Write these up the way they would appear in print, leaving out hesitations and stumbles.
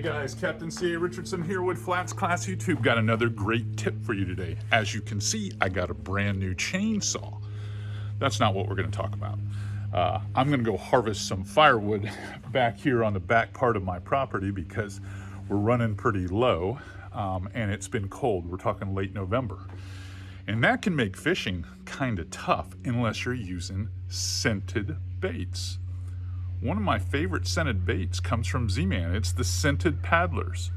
Hey guys, Captain C.A. Richardson here with FlatsClass YouTube. Got another great tip for you today. As you can see, I got a brand new chainsaw. That's not what we're going to talk about. I'm going to go harvest some firewood back here on the back part of my property because we're running pretty low and it's been cold. We're talking late November. And that can make fishing kind of tough unless you're using scented baits. One of my favorite scented baits comes from Z-Man. It's the scented PaddlerZ.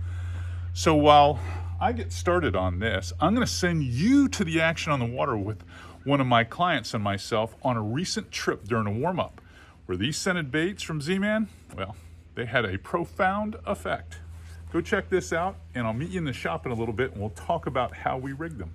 So while I get started on this, I'm going to send you to the action on the water with one of my clients and myself on a recent trip during a warm-up where these scented baits from Z-Man, well, they had a profound effect. Go check this out, and I'll meet you in the shop in a little bit, and we'll talk about how we rigged them.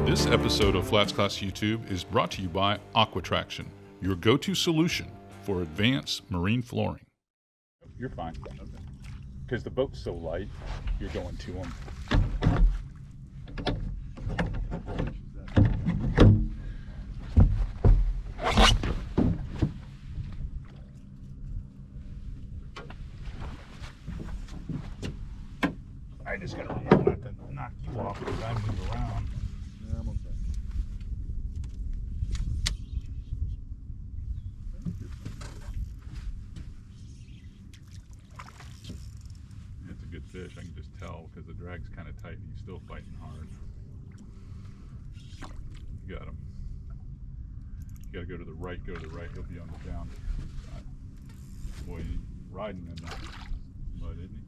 This episode of FlatsClass YouTube is brought to you by Aquatraction, your go-to solution for advanced marine flooring. You're fine, because the boat's so light, you're going to them. I just gotta want it to knock you off as I move around. Yeah, I'm okay. It's a good fish, I can just tell because the drag's kind of tight and he's still fighting hard. You got him. You gotta go to the right, he'll be on the down side. Boy, he's riding in that mud, isn't he?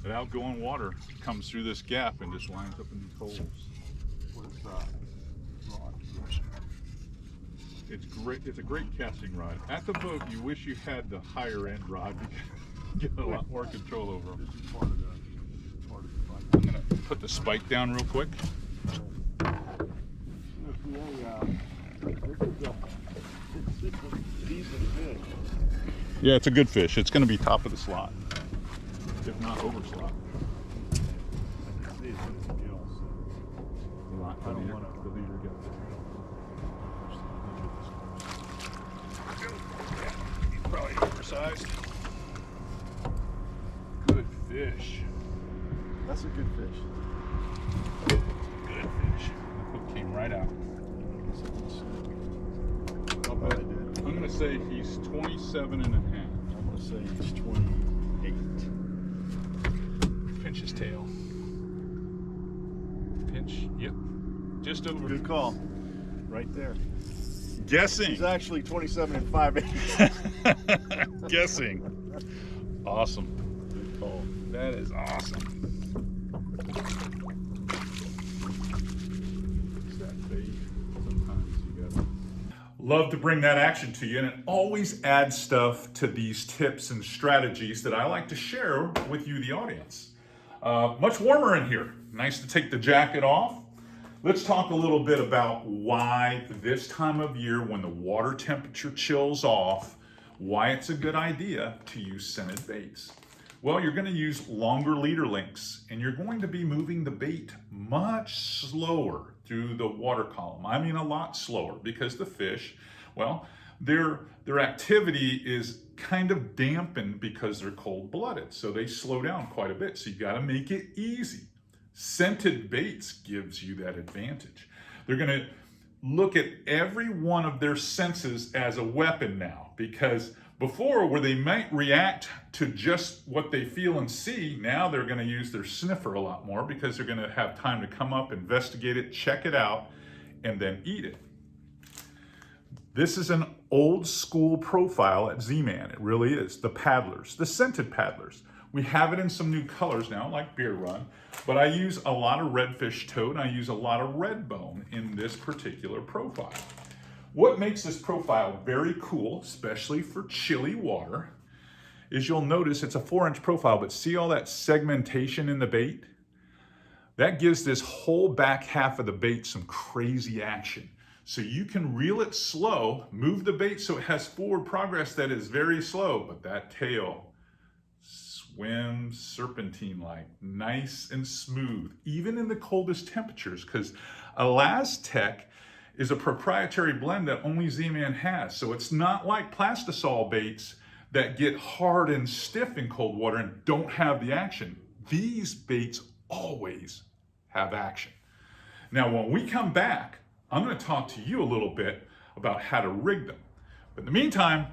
That outgoing water comes through this gap and just lines up in these holes. What is rod? It's great. It's a great casting rod. At the boat, you wish you had the higher end rod because you get a lot more control over them. This is part of the fight. I'm gonna put the spike down real quick. It's a decent fish. Yeah, it's a good fish. It's gonna be top of the slot, if not over slot. I can see it's in the gill, A lot. I don't wanna- The leader gets He's probably oversized. Good fish. That's a good fish. Good fish. The hook came right out. I'll bet it did. I'm gonna say he's 27 and a half. I'm gonna say he's 28. Pinch his tail. Pinch, yep. Just over. Good call. Right there. Guessing. He's actually 27 and 5/8. Guessing. Awesome. Good call. That is awesome. It's that bait. Sometimes you gotta. Love to bring that action to you, and it always adds stuff to these tips and strategies that I like to share with you, the audience. Much warmer in here. Nice to take the jacket off. Let's talk a little bit about why this time of year, when the water temperature chills off, why it's a good idea to use scented baits. Well, you're going to use longer leader lengths, and you're going to be moving the bait much slower through the water column. I mean, a lot slower, because the fish, well, their activity is kind of dampened because they're cold-blooded, so they slow down quite a bit. So you got to make it easy. Scented baits gives you that advantage. They're going to look at every one of their senses as a weapon now, because before, where they might react to just what they feel and see, now they're going to use their sniffer a lot more because they're going to have time to come up, investigate it, check it out, and then eat it. This is an old school profile at Z-Man. It really is. The PaddlerZ, the scented PaddlerZ. We have it in some new colors now, like Beer Run, but I use a lot of Redfish toad and I use a lot of red bone in this particular profile. What makes this profile very cool, especially for chilly water, is you'll notice it's a 4-inch profile, but see all that segmentation in the bait? That gives this whole back half of the bait some crazy action. So you can reel it slow, move the bait so it has forward progress that is very slow, but that tail swims serpentine-like, nice and smooth, even in the coldest temperatures, because ElasTech is a proprietary blend that only Z-Man has. So it's not like plastisol baits that get hard and stiff in cold water and don't have the action. These baits always have action. Now, when we come back, I'm going to talk to you a little bit about how to rig them. But in the meantime,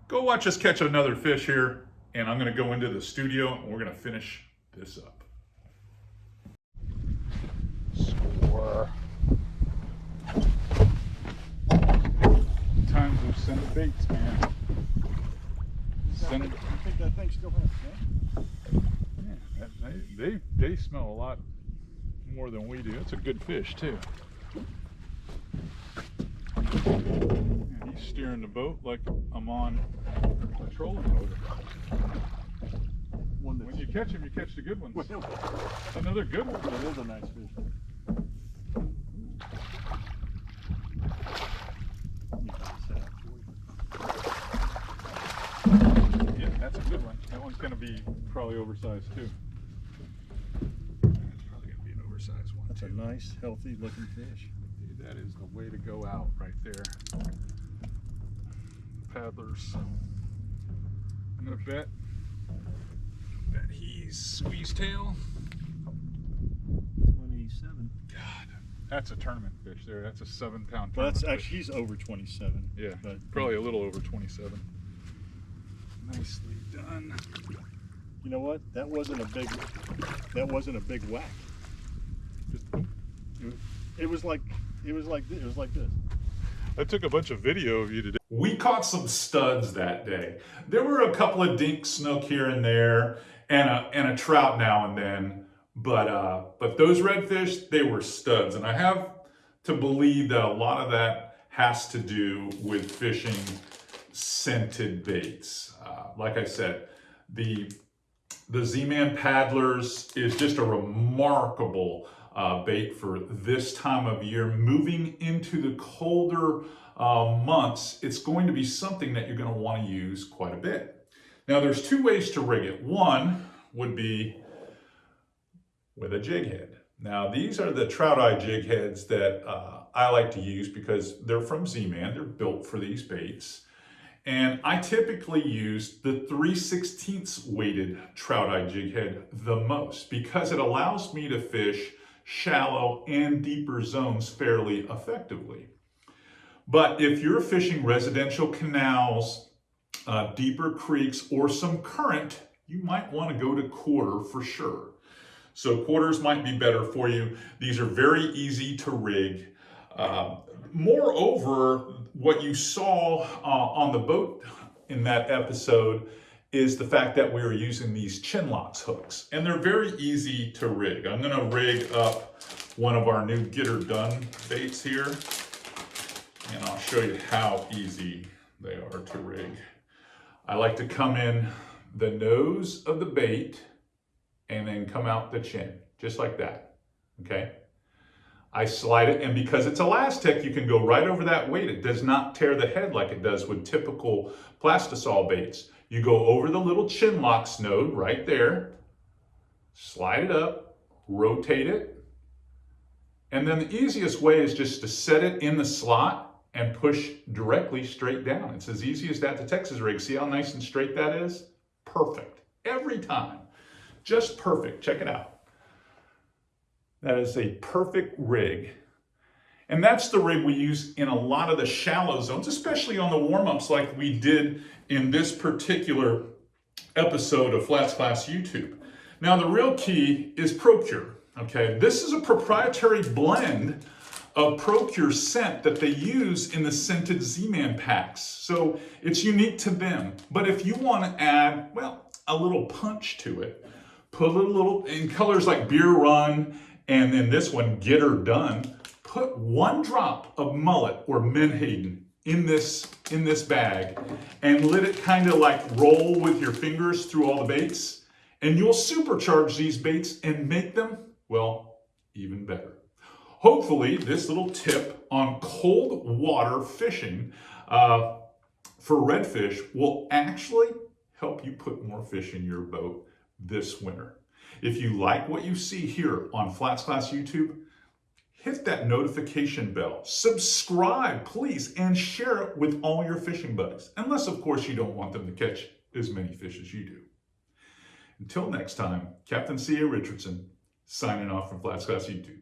go watch us catch another fish here, and I'm going to go into the studio and we're going to finish this up. Score. Times we've sent the baits, man. I think that thing still has Yeah, they smell a lot more than we do. It's a good fish too. And he's steering the boat like I'm on a trolling motor. When you catch him, you catch the good ones. Another good one. That is a nice fish. Yeah, that's a good one. That one's going to be probably oversized too. It's probably going to be an oversized one. That's a nice, healthy looking fish. Dude, that is the way to go out right there. PaddlerZ. I'm going to bet he's squeeze tail. 27. God, that's a tournament fish there. That's a 7-pound. Well, that's tournament actually, he's over 27. Yeah, but probably a little over 27. Nicely done. You know what? That wasn't a big whack. Just, It was like this. I took a bunch of video of you today. We caught some studs that day. There were a couple of dink snook here and there, and a trout now and then. But those redfish, they were studs, and I have to believe that a lot of that has to do with fishing scented baits. Like I said, the Z-Man PaddlerZ is just a remarkable bait for this time of year. Moving into the colder months, it's going to be something that you're going to want to use quite a bit. Now, there's two ways to rig it. One would be with a jig head. Now, these are the trout eye jig heads that I like to use because they're from Z-Man. They're built for these baits. And I typically use the 3/16 weighted trout eye jig head the most because it allows me to fish shallow and deeper zones fairly effectively. But if you're fishing residential canals, deeper creeks, or some current, you might want to go to quarter for sure. So quarters might be better for you. These are very easy to rig. Moreover, what you saw on the boat in that episode is the fact that we were using these chin locks hooks, and they're very easy to rig. I'm going to rig up one of our new Get Her Done baits here, and I'll show you how easy they are to rig. I like to come in the nose of the bait and then come out the chin, just like that, okay? I slide it, and because it's elastic, you can go right over that weight. It does not tear the head like it does with typical plastisol baits. You go over the little chin locks node right there, slide it up, rotate it, and then the easiest way is just to set it in the slot and push directly straight down. It's as easy as that. The Texas rig, see how nice and straight that is? Perfect, every time, just perfect. Check it out. That is a perfect rig. And that's the rig we use in a lot of the shallow zones, especially on the warm-ups like we did in this particular episode of FlatsClass YouTube. Now, the real key is ProCure, okay? This is a proprietary blend a Procure scent that they use in the scented Z-Man packs. So it's unique to them. But if you want to add, well, a little punch to it, put a little, in colors like Beer Run, and then this one, Get Her Done, put 1 drop of mullet or menhaden in this bag and let it kind of like roll with your fingers through all the baits, and you'll supercharge these baits and make them, well, even better. Hopefully this little tip on cold water fishing for redfish will actually help you put more fish in your boat this winter. If you like what you see here on FlatsClass YouTube, hit that notification bell, subscribe please, and share it with all your fishing buddies. Unless of course you don't want them to catch as many fish as you do. Until next time, Captain C.A. Richardson signing off from FlatsClass YouTube.